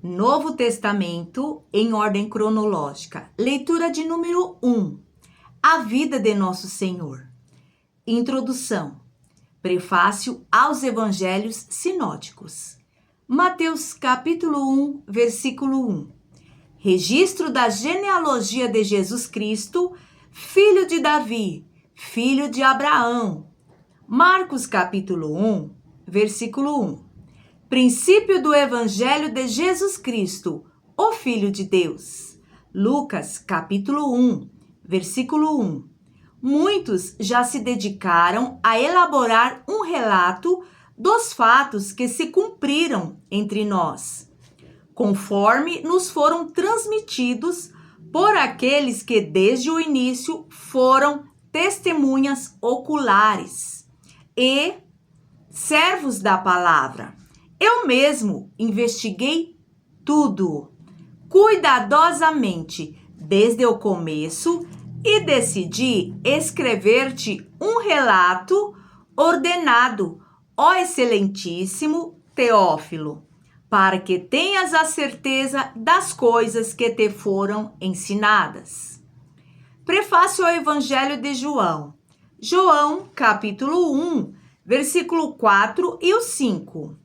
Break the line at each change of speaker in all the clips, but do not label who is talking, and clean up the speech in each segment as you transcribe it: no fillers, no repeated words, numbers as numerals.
Novo Testamento em ordem cronológica. Leitura de número 1. A vida de Nosso Senhor. Introdução. Prefácio aos Evangelhos Sinóticos. Mateus capítulo 1, versículo 1. Registro da genealogia de Jesus Cristo, filho de Davi, filho de Abraão. Marcos capítulo 1, versículo 1. Princípio do Evangelho de Jesus Cristo, o Filho de Deus. Lucas, capítulo 1, versículo 1. Muitos já se dedicaram a elaborar um relato dos fatos que se cumpriram entre nós, conforme nos foram transmitidos por aqueles que desde o início foram testemunhas oculares e servos da palavra. Eu mesmo investiguei tudo cuidadosamente desde o começo e decidi escrever-te um relato ordenado, ó excelentíssimo Teófilo, para que tenhas a certeza das coisas que te foram ensinadas. Prefácio ao Evangelho de João. João, capítulo 1, versículo 4 e o 5.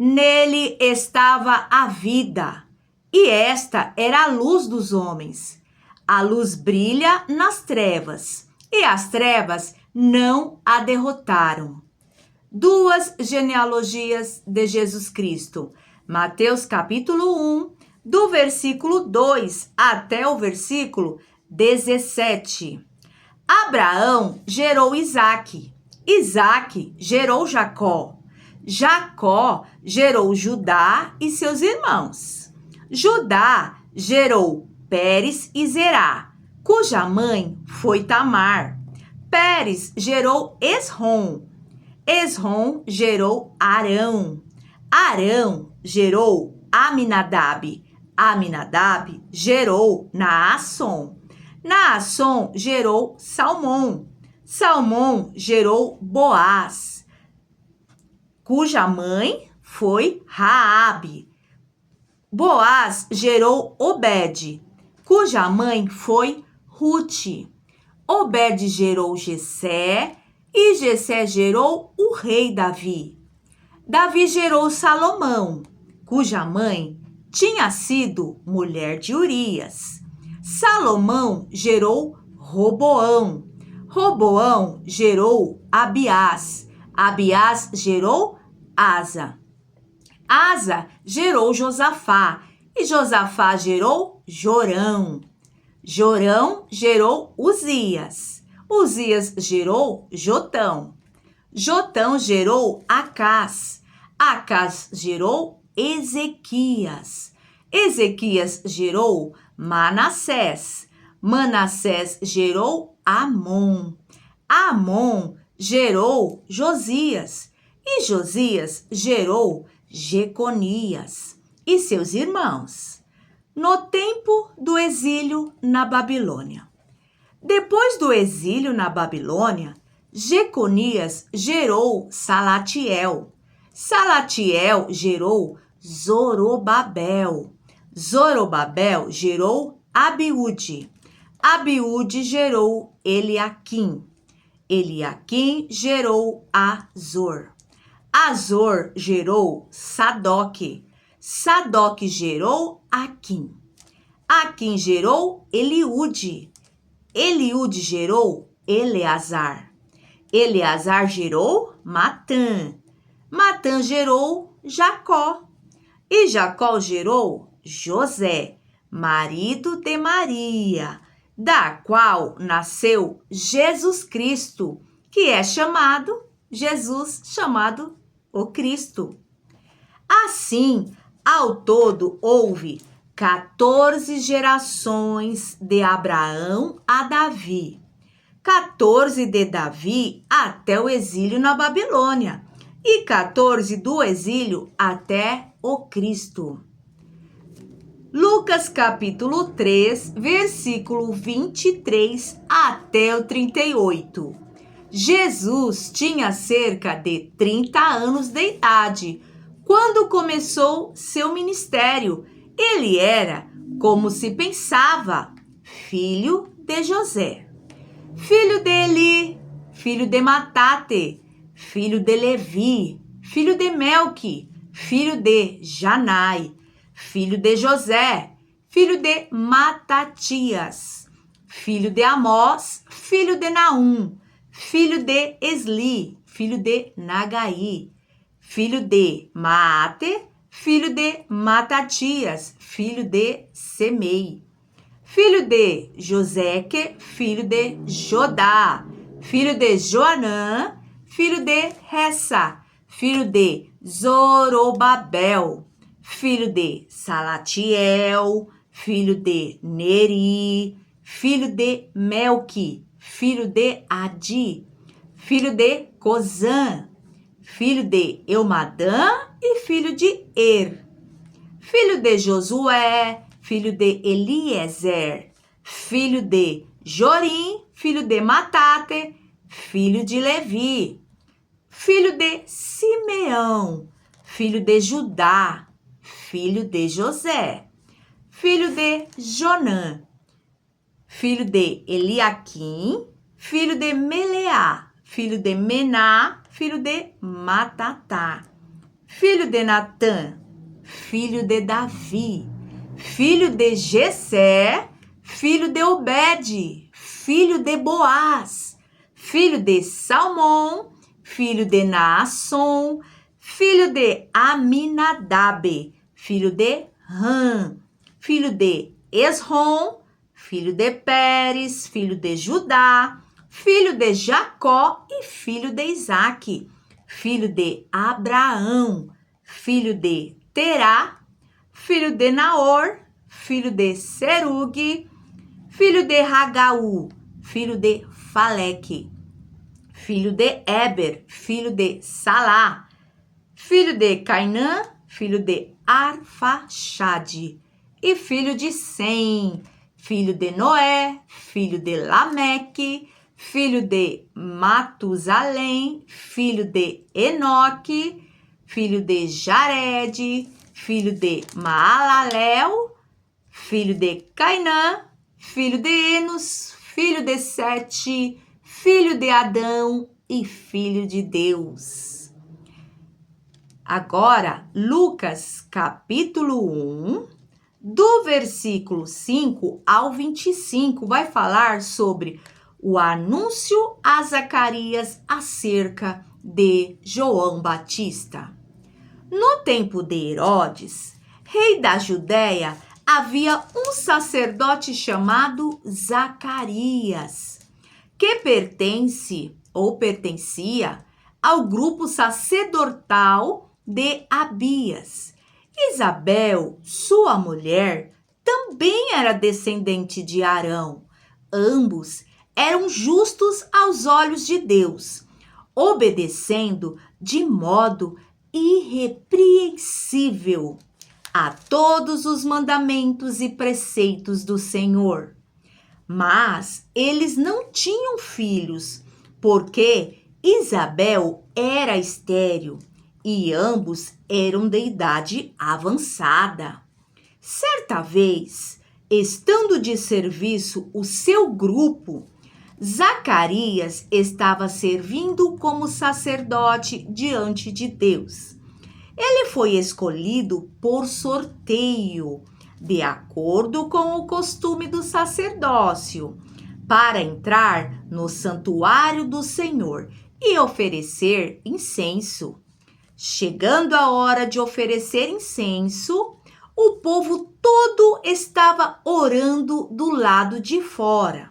Nele estava a vida, e esta era a luz dos homens. A luz brilha nas trevas, e as trevas não a derrotaram. Duas genealogias de Jesus Cristo. Mateus capítulo 1, do versículo 2 até o versículo 17. Abraão gerou Isaque. Isaque gerou Jacó. Jacó gerou Judá e seus irmãos. Judá gerou Pérez e Zerá, cuja mãe foi Tamar. Pérez gerou Esrom. Esrom gerou Arão. Arão gerou Aminadab. Aminadab gerou Naasson. Naasson gerou Salmão. Salmão gerou Boaz, cuja mãe foi Raabe. Boaz gerou Obed, cuja mãe foi Rute. Obed gerou Jessé, e Jessé gerou o rei Davi. Davi gerou Salomão, cuja mãe tinha sido mulher de Urias. Salomão gerou Roboão. Roboão gerou Abiás. Abiás gerou Asa. Asa gerou Josafá, e Josafá gerou Jorão. Jorão gerou Uzias. Uzias gerou Jotão. Jotão gerou Acás. Acás gerou Ezequias. Ezequias gerou Manassés. Manassés gerou Amon. Amon gerou Josias. E Josias gerou Jeconias e seus irmãos, no tempo do exílio na Babilônia. Depois do exílio na Babilônia, Jeconias gerou Salatiel. Salatiel gerou Zorobabel. Zorobabel gerou Abiúde. Abiúde gerou Eliaquim. Eliaquim gerou Azor. Azor gerou Sadoque. Sadoque gerou Aquim. Aquim gerou Eliúde. Eliúde gerou Eleazar. Eleazar gerou Matã. Matã gerou Jacó. E Jacó gerou José, marido de Maria, da qual nasceu Jesus Cristo, que é chamado Jesus, chamado o Cristo. Assim, ao todo houve 14 gerações de Abraão a Davi, 14 de Davi até o exílio na Babilônia e 14 do exílio até o Cristo. Lucas capítulo 3, versículo 23 até o 38. Jesus tinha cerca de 30 anos de idade quando começou seu ministério Ele era, como se pensava, filho de José, filho de Eli, filho de Matate, filho de Levi, filho de Melqui, filho de Janai, filho de José, filho de Matatias, filho de Amós, filho de Naum, filho de Esli, filho de Nagai, filho de Maate, filho de Matatias, filho de Semei, filho de Joseque, filho de Jodá, filho de Joanã, filho de Ressa, filho de Zorobabel, filho de Salatiel, filho de Neri, filho de Melqui, filho de Adi, filho de Cozã, filho de Eumadã e filho de Er, filho de Josué, filho de Eliezer, filho de Jorim, filho de Matate, filho de Levi, filho de Simeão, filho de Judá, filho de José, filho de Jonã, filho de Eliaquim, filho de Meleá, filho de Mená, filho de Matatá, filho de Natã, filho de Davi, filho de Jessé, filho de Obed, filho de Boaz, filho de Salmão, filho de Naasson, filho de Aminadab, filho de Ram, filho de Esrom, filho de Pérez, filho de Judá, filho de Jacó e filho de Isaque, filho de Abraão, filho de Terá, filho de Naor, filho de Serugue, filho de Ragaú, filho de Faleque, filho de Eber, filho de Salá, filho de Cainã, filho de Arfaxade, e filho de Sem, filho de Noé, filho de Lameque, filho de Matusalém, filho de Enoque, filho de Jared, filho de Maalalel, filho de Cainã, filho de Enos, filho de Sete, filho de Adão e filho de Deus. Agora, Lucas, capítulo 1, do versículo 5 ao 25, vai falar sobre o anúncio a Zacarias acerca de João Batista. No tempo de Herodes, rei da Judéia, havia um sacerdote chamado Zacarias, que pertencia ao grupo sacerdotal de Abias. Isabel, sua mulher, também era descendente de Arão. Ambos eram justos aos olhos de Deus, obedecendo de modo irrepreensível a todos os mandamentos e preceitos do Senhor. Mas eles não tinham filhos, porque Isabel era estéril e ambos eram de idade avançada. Certa vez, estando de serviço o seu grupo, Zacarias estava servindo como sacerdote diante de Deus. Ele foi escolhido por sorteio, de acordo com o costume do sacerdócio, para entrar no santuário do Senhor e oferecer incenso. Chegando a hora de oferecer incenso, o povo todo estava orando do lado de fora.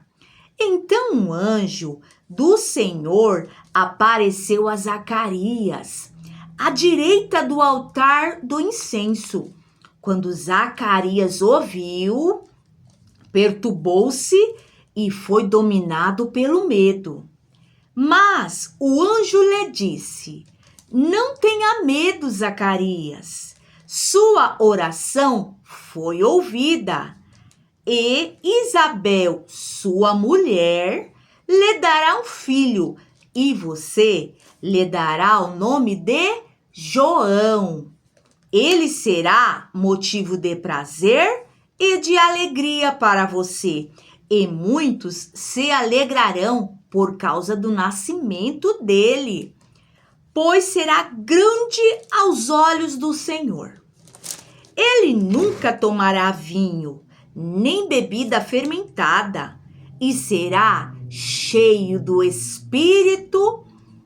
Então um anjo do Senhor apareceu a Zacarias, à direita do altar do incenso. Quando Zacarias ouviu, perturbou-se e foi dominado pelo medo. Mas o anjo lhe disse: não tenha medo, Zacarias. Sua oração foi ouvida. E Isabel, sua mulher, lhe dará um filho, e você lhe dará o nome de João. Ele será motivo de prazer e de alegria para você, e muitos se alegrarão por causa do nascimento dele, pois será grande aos olhos do Senhor. Ele nunca tomará vinho, nem bebida fermentada, e será cheio do Espírito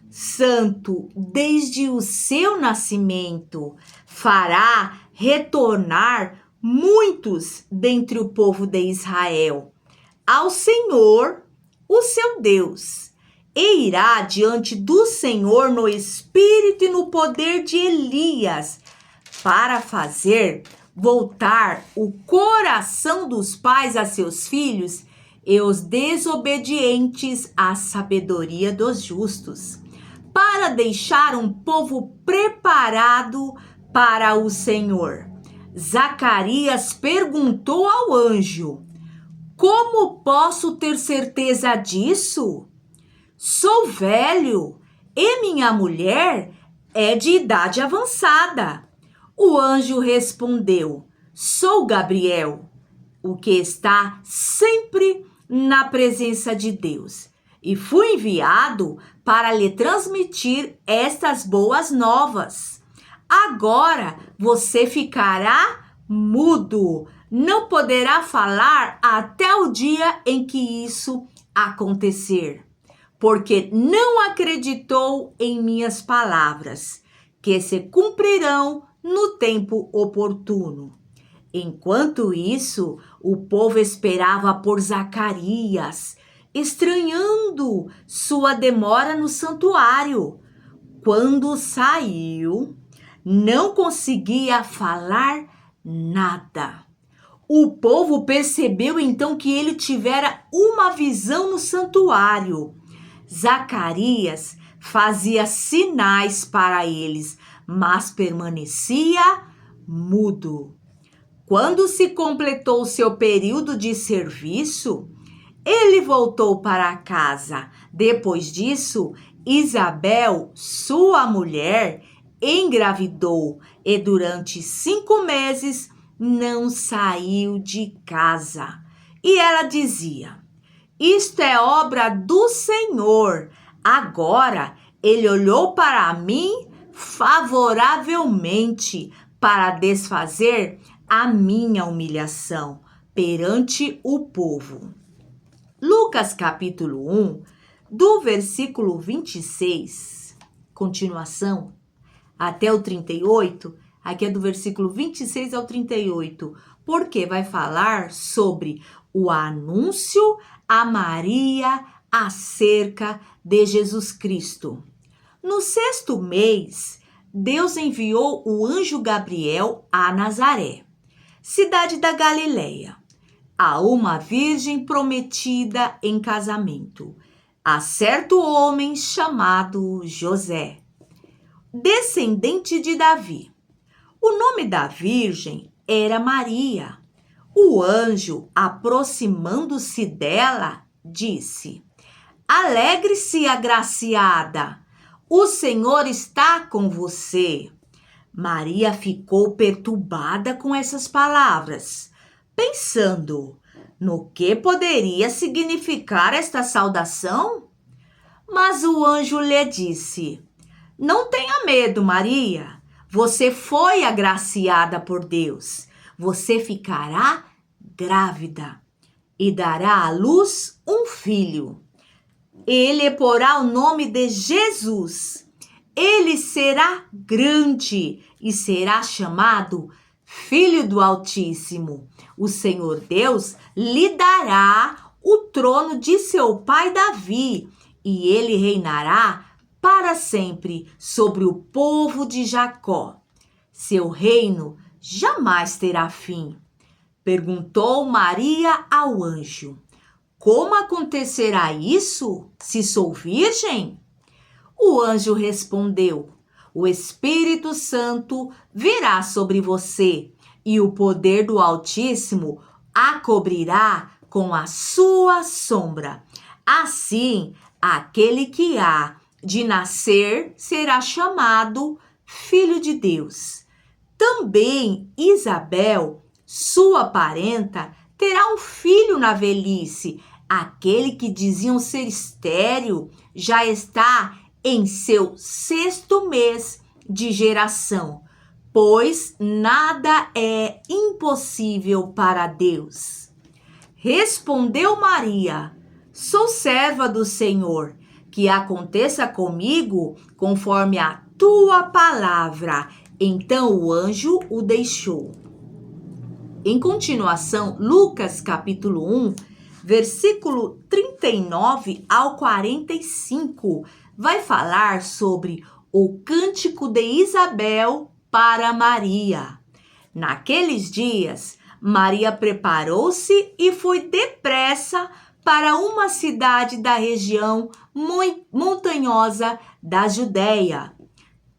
Santo desde o seu nascimento. Fará retornar muitos dentre o povo de Israel ao Senhor, o seu Deus, e irá diante do Senhor no espírito e no poder de Elias, para fazer voltar o coração dos pais a seus filhos e os desobedientes à sabedoria dos justos, para deixar um povo preparado para o Senhor. Zacarias perguntou ao anjo: como posso ter certeza disso? Sou velho e minha mulher é de idade avançada. O anjo respondeu: sou Gabriel, o que está sempre na presença de Deus, e fui enviado para lhe transmitir estas boas novas. Agora você ficará mudo, não poderá falar até o dia em que isso acontecer, porque não acreditou em minhas palavras, que se cumprirão no tempo oportuno. Enquanto isso, o povo esperava por Zacarias, estranhando sua demora no santuário. Quando saiu, não conseguia falar nada. O povo percebeu então que ele tivera uma visão no santuário. Zacarias fazia sinais para eles, mas permanecia mudo. Quando se completou seu período de serviço, ele voltou para casa. Depois disso, Isabel, sua mulher, engravidou e durante 5 meses não saiu de casa. E ela dizia: isto é obra do Senhor. Agora ele olhou para mim favoravelmente para desfazer a minha humilhação perante o povo. Lucas capítulo 1, do versículo 26, continuação, até o 38, aqui é do versículo 26 ao 38, porque vai falar sobre o anúncio a Maria acerca de Jesus Cristo. No 6º mês, Deus enviou o anjo Gabriel a Nazaré, cidade da Galileia, a uma virgem prometida em casamento, a certo homem chamado José, descendente de Davi. O nome da virgem era Maria. O anjo, aproximando-se dela, disse: alegre-se, agraciada, o Senhor está com você. Maria ficou perturbada com essas palavras, pensando no que poderia significar esta saudação. Mas o anjo lhe disse: não tenha medo, Maria, você foi agraciada por Deus. Você ficará grávida e dará à luz um filho. Ele porá o nome de Jesus. Ele será grande e será chamado Filho do Altíssimo. O Senhor Deus lhe dará o trono de seu pai Davi, e ele reinará para sempre sobre o povo de Jacó. Seu reino jamais terá fim. Perguntou Maria ao anjo: como acontecerá isso, se sou virgem? O anjo respondeu: o Espírito Santo virá sobre você, e o poder do Altíssimo a cobrirá com a sua sombra. Assim, aquele que há de nascer será chamado Filho de Deus. Também Isabel, sua parenta, terá um filho na velhice. Aquele que diziam ser estéril já está em seu 6º mês de geração, pois nada é impossível para Deus. Respondeu Maria: sou serva do Senhor, que aconteça comigo conforme a tua palavra. Então o anjo o deixou. Em continuação, Lucas capítulo 1, versículo 39 ao 45, vai falar sobre o cântico de Isabel para Maria. Naqueles dias, Maria preparou-se e foi depressa para uma cidade da região montanhosa da Judéia,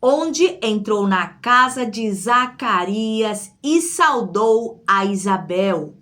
onde entrou na casa de Zacarias e saudou a Isabel.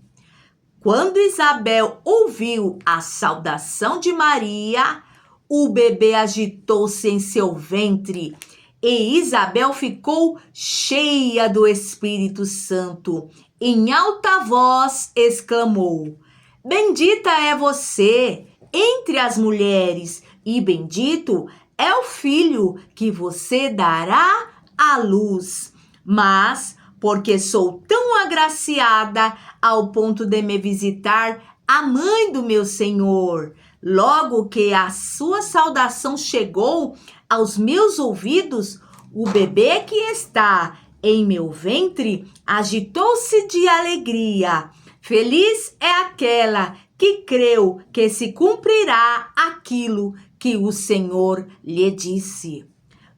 Quando Isabel ouviu a saudação de Maria, o bebê agitou-se em seu ventre e Isabel ficou cheia do Espírito Santo. Em alta voz exclamou: bendita é você entre as mulheres e bendito é o filho que você dará à luz. Mas, porque sou tão agraciada ao ponto de me visitar a mãe do meu Senhor, logo que a sua saudação chegou aos meus ouvidos, o bebê que está em meu ventre agitou-se de alegria. Feliz é aquela que creu que se cumprirá aquilo que o Senhor lhe disse.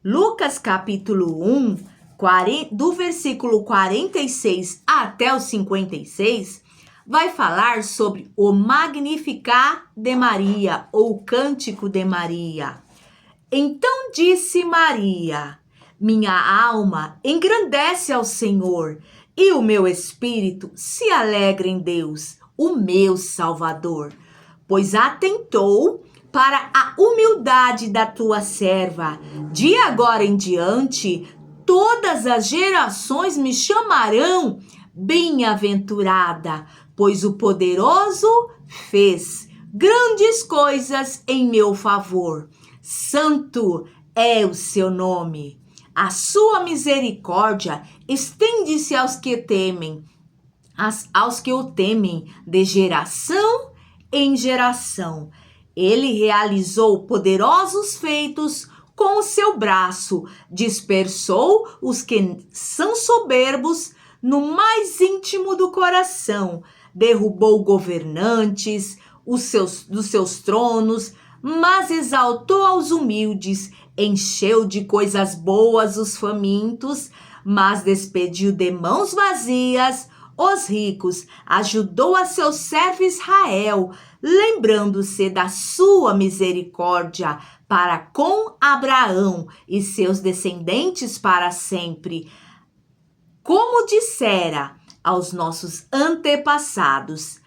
Lucas capítulo 1, do versículo 46 até o 56, vai falar sobre o Magnificat de Maria, ou Cântico de Maria. Então disse Maria: minha alma engrandece ao Senhor, e o meu espírito se alegra em Deus, o meu Salvador, pois atentou para a humildade da tua serva. De agora em diante, todas as gerações me chamarão bem-aventurada, pois o poderoso fez grandes coisas em meu favor. Santo é o seu nome. A sua misericórdia estende-se aos que temem, aos que o temem de geração em geração. Ele realizou poderosos feitos com o seu braço, dispersou os que são soberbos no mais íntimo do coração, derrubou governantes dos seus tronos, mas exaltou aos humildes, encheu de coisas boas os famintos, mas despediu de mãos vazias os ricos, ajudou a seu servo Israel, lembrando-se da sua misericórdia para com Abraão e seus descendentes para sempre, como dissera aos nossos antepassados.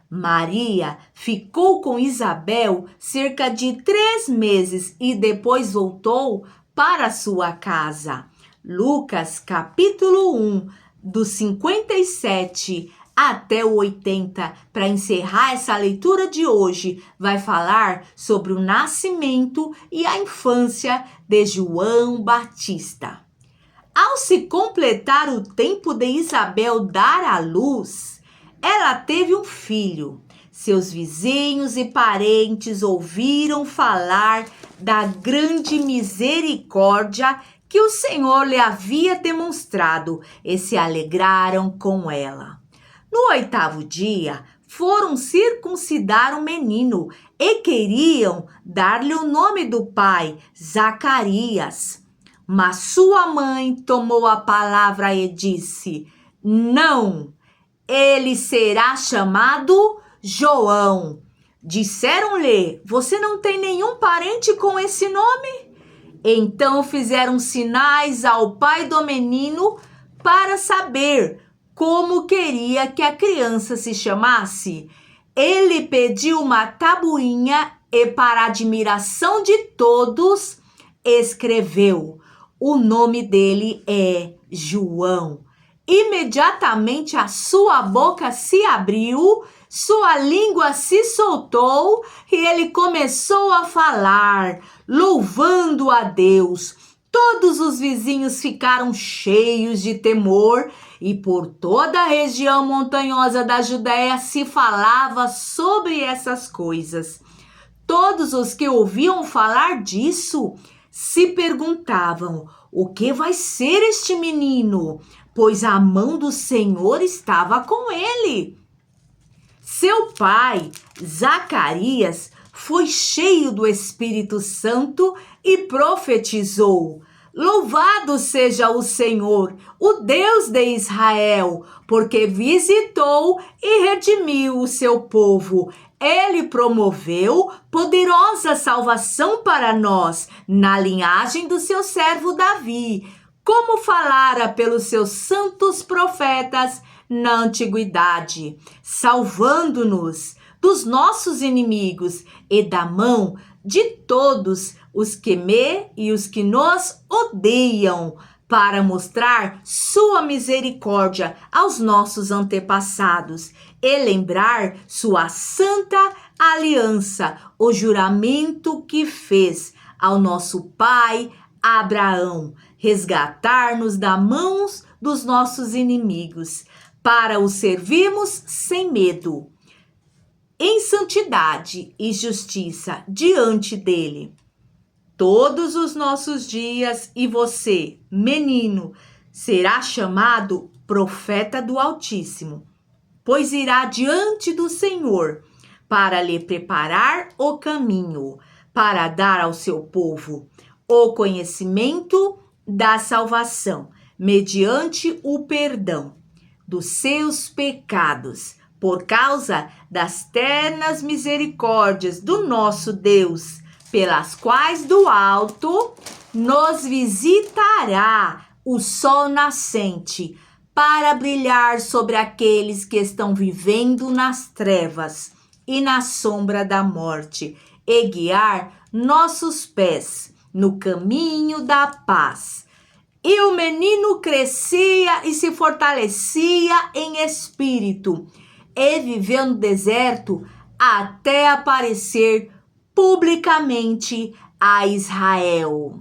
Maria ficou com Isabel cerca de 3 meses e depois voltou para sua casa. Lucas capítulo 1, do 57 até o 80, para encerrar essa leitura de hoje, vai falar sobre o nascimento e a infância de João Batista. Ao se completar o tempo de Isabel dar à luz, ela teve um filho. Seus vizinhos e parentes ouviram falar da grande misericórdia que o Senhor lhe havia demonstrado e se alegraram com ela. No 8º dia, foram circuncidar o menino e queriam dar-lhe o nome do pai, Zacarias. Mas sua mãe tomou a palavra e disse: não, ele será chamado João. Disseram-lhe: você não tem nenhum parente com esse nome? Então fizeram sinais ao pai do menino para saber como queria que a criança se chamasse. Ele pediu uma tabuinha e, para admiração de todos, escreveu: o nome dele é João. Imediatamente a sua boca se abriu, sua língua se soltou e ele começou a falar, louvando a Deus. Todos os vizinhos ficaram cheios de temor e por toda a região montanhosa da Judéia se falava sobre essas coisas. Todos os que ouviam falar disso se perguntavam: o que vai ser este menino? Pois a mão do Senhor estava com ele. Seu pai, Zacarias, foi cheio do Espírito Santo e profetizou: louvado seja o Senhor, o Deus de Israel, porque visitou e redimiu o seu povo. Ele promoveu poderosa salvação para nós, na linhagem do seu servo Davi, como falara pelos seus santos profetas na antiguidade, salvando-nos dos nossos inimigos e da mão de todos os que e os que nos odeiam, para mostrar sua misericórdia aos nossos antepassados e lembrar sua santa aliança, o juramento que fez ao nosso pai Abraão, resgatar-nos das mãos dos nossos inimigos, para o servirmos sem medo, em santidade e justiça diante dele todos os nossos dias, e você, menino, será chamado profeta do Altíssimo, pois irá diante do Senhor para lhe preparar o caminho, para dar ao seu povo o conhecimento da salvação, mediante o perdão dos seus pecados, por causa das ternas misericórdias do nosso Deus, pelas quais do alto nos visitará o sol nascente, para brilhar sobre aqueles que estão vivendo nas trevas e na sombra da morte, e guiar nossos pés no caminho da paz. E o menino crescia e se fortalecia em espírito, e viveu no deserto até aparecer publicamente a Israel.